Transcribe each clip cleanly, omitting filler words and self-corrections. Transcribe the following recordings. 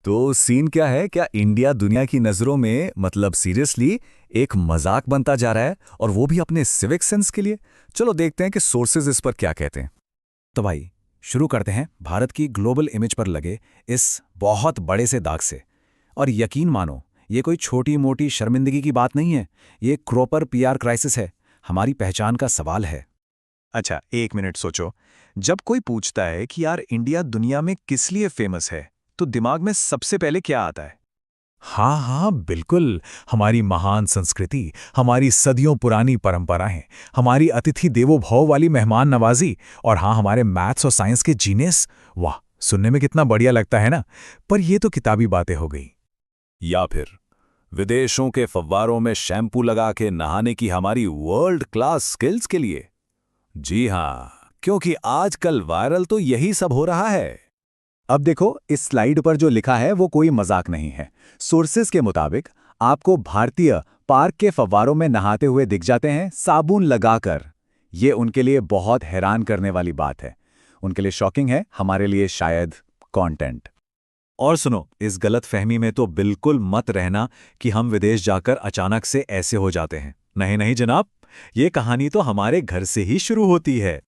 तो सीन क्या है? क्या इंडिया दुनिया की नजरों में मतलब सीरियसली एक मजाक बनता जा रहा है, और वो भी अपने सिविक सेंस के लिए? चलो देखते हैं कि सोर्सेज इस पर क्या कहते हैं। तो भाई, शुरू करते हैं भारत की ग्लोबल इमेज पर लगे इस बहुत बड़े से दाग से। और यकीन मानो, ये कोई छोटी मोटी शर्मिंदगी की बात नहीं है। ये प्रॉपर पीआर क्राइसिस है, हमारी पहचान का सवाल है। अच्छा, एक मिनट सोचो। जब कोई पूछता है कि यार इंडिया दुनिया में किस लिए फेमस है, तो दिमाग में सबसे पहले क्या आता है? हाँ हाँ बिल्कुल। हमारी महान संस्कृति, हमारी सदियों पुरानी परंपराएं, हमारी अतिथि देवो भव वाली मेहमान नवाजी, और हाँ, हमारे मैथ्स और साइंस के जीनियस। वाह, सुनने में कितना बढ़िया लगता है ना। पर ये तो किताबी बातें हो गई। या फिर विदेशों के फव्वारों में शैम्पू लगा के नहाने की हमारी वर्ल्ड क्लास स्किल्स के लिए? जी हाँ, क्योंकि आजकल वायरल तो यही सब हो रहा है। अब देखो, इस स्लाइड पर जो लिखा है वो कोई मजाक नहीं है। सोर्सेस के मुताबिक आपको भारतीय पार्क के फव्वारों में नहाते हुए दिख जाते हैं, साबुन लगाकर। ये उनके लिए बहुत हैरान करने वाली बात है। उनके लिए शॉकिंग है, हमारे लिए शायद कंटेंट। और सुनो, इस गलत फहमी में तो बिल्कुल मत रहना कि हम विदेश जाकर अचानक से ऐसे हो जाते हैं। नहीं नहीं जनाब, ये कहानी तो हमारे घर से ही शुरू होती है।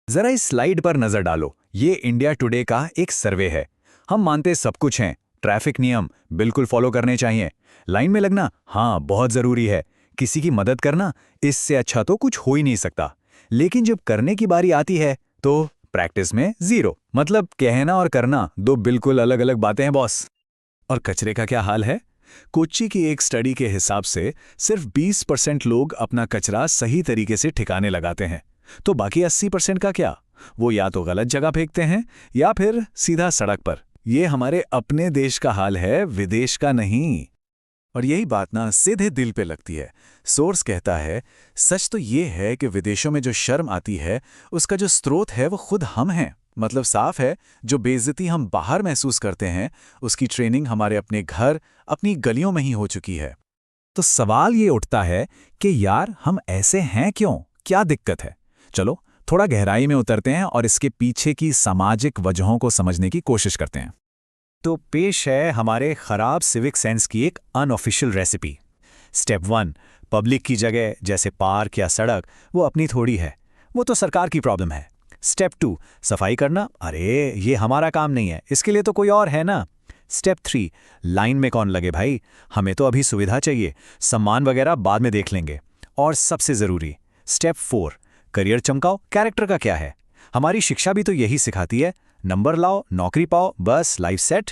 जरा इस स्लाइड पर नजर डालो। ये इंडिया टुडे का एक सर्वे है। हम मानते सब कुछ हैं, ट्रैफिक नियम बिल्कुल फॉलो करने चाहिए, लाइन में लगना हाँ बहुत जरूरी है, किसी की मदद करना इससे अच्छा तो कुछ हो ही नहीं सकता। लेकिन जब करने की बारी आती है तो प्रैक्टिस में जीरो। मतलब कहना और करना दो बिल्कुल अलग अलग बातें हैं बॉस। और कचरे का क्या हाल है? कोच्चि की एक स्टडी के हिसाब से सिर्फ 20% लोग अपना कचरा सही तरीके से ठिकाने लगाते हैं। तो बाकी 80% का क्या? वो या तो गलत जगह फेंकते हैं या फिर सीधा सड़क पर। ये हमारे अपने देश का हाल है, विदेश का नहीं। और यही बात ना सीधे दिल पे लगती है। सोर्स कहता है, सच तो ये है कि विदेशों में जो शर्म आती है, उसका जो स्रोत है वो खुद हम हैं। मतलब साफ है, जो बेइज्जती हम बाहर महसूस करते हैं, उसकी ट्रेनिंग हमारे अपने घर, अपनी गलियों में ही हो चुकी है। तो सवाल ये उठता है कि यार हम ऐसे हैं क्यों? क्या दिक्कत है? चलो थोड़ा गहराई में उतरते हैं और इसके पीछे की सामाजिक वजहों को समझने की कोशिश करते हैं। तो पेश है हमारे खराब सिविक सेंस की एक अनऑफिशियल रेसिपी। स्टेप 1, पब्लिक की जगह जैसे पार्क या सड़क वो अपनी थोड़ी है, वो तो सरकार की प्रॉब्लम है। स्टेप 2, सफाई करना, अरे ये हमारा काम नहीं है, इसके लिए तो कोई और है ना। स्टेप 3, लाइन में कौन लगे भाई, हमें तो अभी सुविधा चाहिए, सम्मान वगैरह बाद में देख लेंगे। और सबसे ज़रूरी स्टेप 4, करियर चमकाओ, कैरेक्टर का क्या है? हमारी शिक्षा भी तो यही सिखाती है, नंबर लाओ, नौकरी पाओ, बस लाइफ सेट।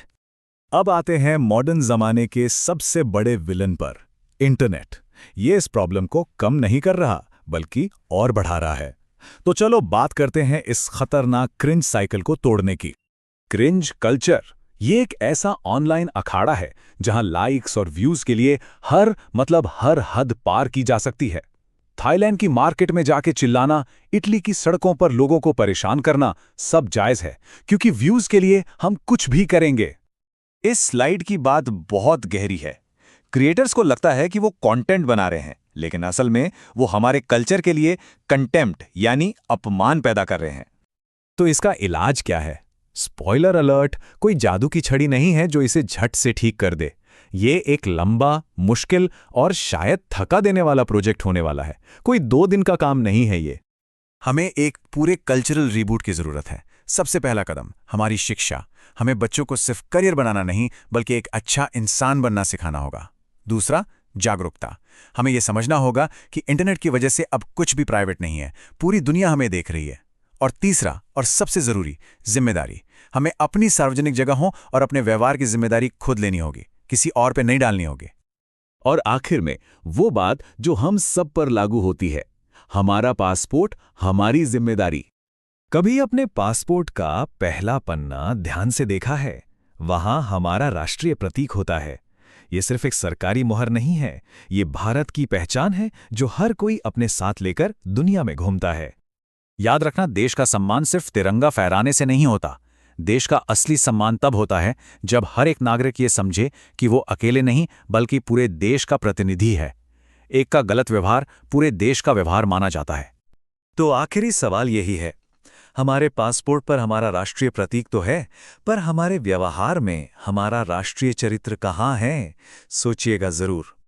अब आते हैं मॉडर्न जमाने के सबसे बड़े विलन पर, इंटरनेट। ये इस प्रॉब्लम को कम नहीं कर रहा, बल्कि और बढ़ा रहा है। तो चलो बात करते हैं इस खतरनाक क्रिंज साइकिल को तोड़ने की। क्रिंज कल्चर ये एक ऐसा ऑनलाइन अखाड़ा है जहां लाइक्स और व्यूज के लिए हर हद पार की जा सकती है। थाईलैंड की मार्केट में जाके चिल्लाना, इटली की सड़कों पर लोगों को परेशान करना, सब जायज है, क्योंकि व्यूज के लिए हम कुछ भी करेंगे। इस स्लाइड की बात बहुत गहरी है। क्रिएटर्स को लगता है कि वो कंटेंट बना रहे हैं, लेकिन असल में वो हमारे कल्चर के लिए कंटेम्प्ट यानी अपमान पैदा कर रहे हैं। तो इसका इलाज क्या है? स्पॉइलर अलर्ट, कोई जादू की छड़ी नहीं है जो इसे झट से ठीक कर दे। ये एक लंबा, मुश्किल और शायद थका देने वाला प्रोजेक्ट होने वाला है। कोई 2 दिन का काम नहीं है ये। हमें एक पूरे कल्चरल रिबूट की जरूरत है। सबसे पहला कदम हमारी शिक्षा। हमें बच्चों को सिर्फ करियर बनाना नहीं, बल्कि एक अच्छा इंसान बनना सिखाना होगा। दूसरा, जागरूकता। हमें यह समझना होगा कि इंटरनेट की वजह से अब कुछ भी प्राइवेट नहीं है, पूरी दुनिया हमें देख रही है। और तीसरा और सबसे जरूरी, जिम्मेदारी। हमें अपनी सार्वजनिक जगहों और अपने व्यवहार की जिम्मेदारी खुद लेनी होगी, किसी और पे नहीं डालनी होगी। और आखिर में वो बात जो हम सब पर लागू होती है, हमारा पासपोर्ट, हमारी जिम्मेदारी। कभी अपने पासपोर्ट का पहला पन्ना ध्यान से देखा है? वहां हमारा राष्ट्रीय प्रतीक होता है। ये सिर्फ एक सरकारी मुहर नहीं है, ये भारत की पहचान है जो हर कोई अपने साथ लेकर दुनिया में घूमता है। याद रखना, देश का सम्मान सिर्फ तिरंगा फहराने से नहीं होता। देश का असली सम्मान तब होता है जब हर एक नागरिक ये समझे कि वो अकेले नहीं बल्कि पूरे देश का प्रतिनिधि है। एक का गलत व्यवहार पूरे देश का व्यवहार माना जाता है। तो आखिरी सवाल यही है, हमारे पासपोर्ट पर हमारा राष्ट्रीय प्रतीक तो है, पर हमारे व्यवहार में हमारा राष्ट्रीय चरित्र कहाँ है? सोचिएगा जरूर।